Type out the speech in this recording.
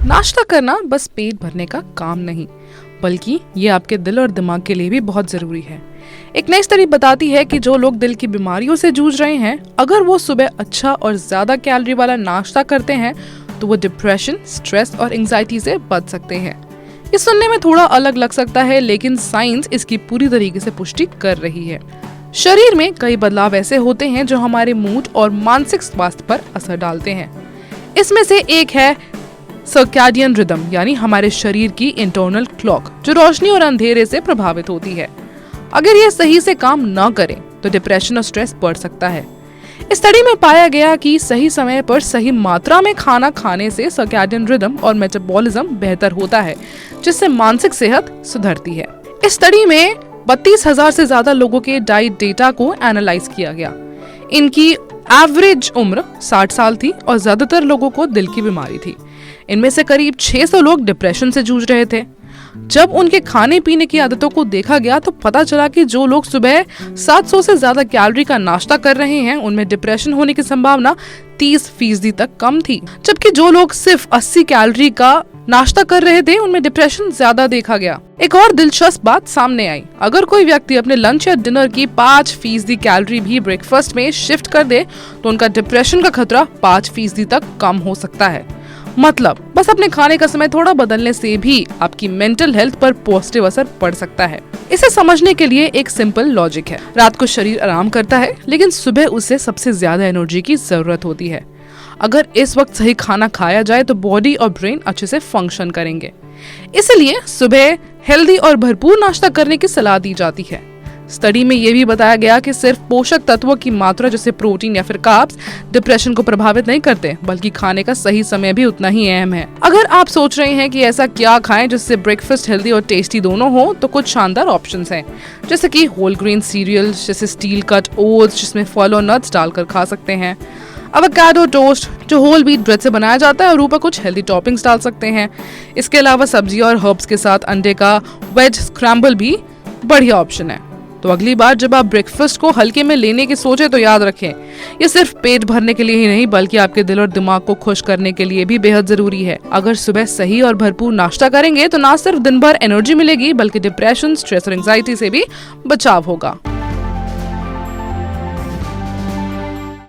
नाश्ता करना बस पेट भरने का काम नहीं, बल्कि ये आपके दिल और दिमाग के लिए भी बहुत जरूरी है। एक नई स्टडी बताती है कि जो लोग दिल की बीमारियों से जूझ रहे हैं, अगर वो सुबह अच्छा और ज्यादा कैलोरी वाला नाश्ता करते हैं तो वो डिप्रेशन, स्ट्रेस और एंजाइटी से बच सकते हैं। ये सुनने में थोड़ा अलग लग सकता है, लेकिन साइंस इसकी पूरी तरीके से पुष्टि कर रही है। शरीर में कई बदलाव ऐसे होते हैं जो हमारे मूड और मानसिक स्वास्थ्य पर असर डालते हैं। इसमें से एक है सर्कैडियन रिदम, यानी हमारे शरीर की इंटरनल क्लॉक, जो रोशनी और अंधेरे से प्रभावित होती है। अगर ये सही से काम न करे तो डिप्रेशन और स्ट्रेस बढ़ सकता है। इस स्टडी में पाया गया कि सही समय पर सही मात्रा में खाना खाने से सर्कैडियन रिदम और मेटाबॉलिज्म बेहतर होता है, जिससे मानसिक सेहत सुधरती है। इस स्टडी में 32,000 से ज्यादा लोगों के डाइट डेटा को एनालाइज किया गया। इनकी एवरेज उम्र 60 साल थी और ज्यादातर लोगों को दिल की बीमारी थी। इनमें से करीब 600 लोग डिप्रेशन से जूझ रहे थे। जब उनके खाने पीने की आदतों को देखा गया तो पता चला कि जो लोग सुबह 700 से ज्यादा कैलोरी का नाश्ता कर रहे हैं, उनमें डिप्रेशन होने की संभावना 30% तक कम थी, जबकि जो लोग सिर्फ 80 कैलोरी का नाश्ता कर रहे थे, उनमें डिप्रेशन ज्यादा देखा गया। एक और दिलचस्प बात सामने आई। अगर कोई व्यक्ति अपने लंच या डिनर की 5% कैलोरी भी ब्रेकफास्ट में शिफ्ट कर दे तो उनका डिप्रेशन का खतरा 5% तक कम हो सकता है। मतलब बस अपने खाने का समय थोड़ा बदलने से भी आपकी मेंटल हेल्थ पर पॉजिटिव असर पड़ सकता है। इसे समझने के लिए एक सिंपल लॉजिक है। रात को शरीर आराम करता है, लेकिन सुबह उसे सबसे ज्यादा एनर्जी की जरूरत होती है। अगर इस वक्त सही खाना खाया जाए तो बॉडी और ब्रेन अच्छे से फंक्शन करेंगे। इसलिए सुबह हेल्दी और भरपूर नाश्ता करने की सलाह दी जाती है। स्टडी में यह भी बताया गया कि सिर्फ पोषक तत्वों की मात्रा जैसे प्रोटीन या फिर कार्ब्स डिप्रेशन को प्रभावित नहीं करते, बल्कि खाने का सही समय भी उतना ही अहम है। अगर आप सोच रहे हैं कि ऐसा क्या खाएं जिससे ब्रेकफास्ट हेल्दी और टेस्टी दोनों हो, तो कुछ शानदार ऑप्शंस हैं, जैसे कि होल ग्रेन सीरियल, जैसे स्टील कट ओट्स जिसमें फल और नट्स डालकर खा सकते हैं, एवोकाडो टोस्ट जो होल व्हीट ब्रेड से बनाया जाता है और ऊपर कुछ हेल्दी टॉपिंग्स डाल सकते हैं। इसके अलावा सब्जी और हर्ब्स के साथ अंडे का वेज स्क्रैम्बल भी बढ़िया ऑप्शन है। तो अगली बार जब आप ब्रेकफास्ट को हल्के में लेने की सोचे तो याद रखें, ये सिर्फ पेट भरने के लिए ही नहीं, बल्कि आपके दिल और दिमाग को खुश करने के लिए भी बेहद जरूरी है। अगर सुबह सही और भरपूर नाश्ता करेंगे तो ना सिर्फ दिन भर एनर्जी मिलेगी, बल्कि डिप्रेशन, स्ट्रेस और एंजाइटी से भी बचाव होगा।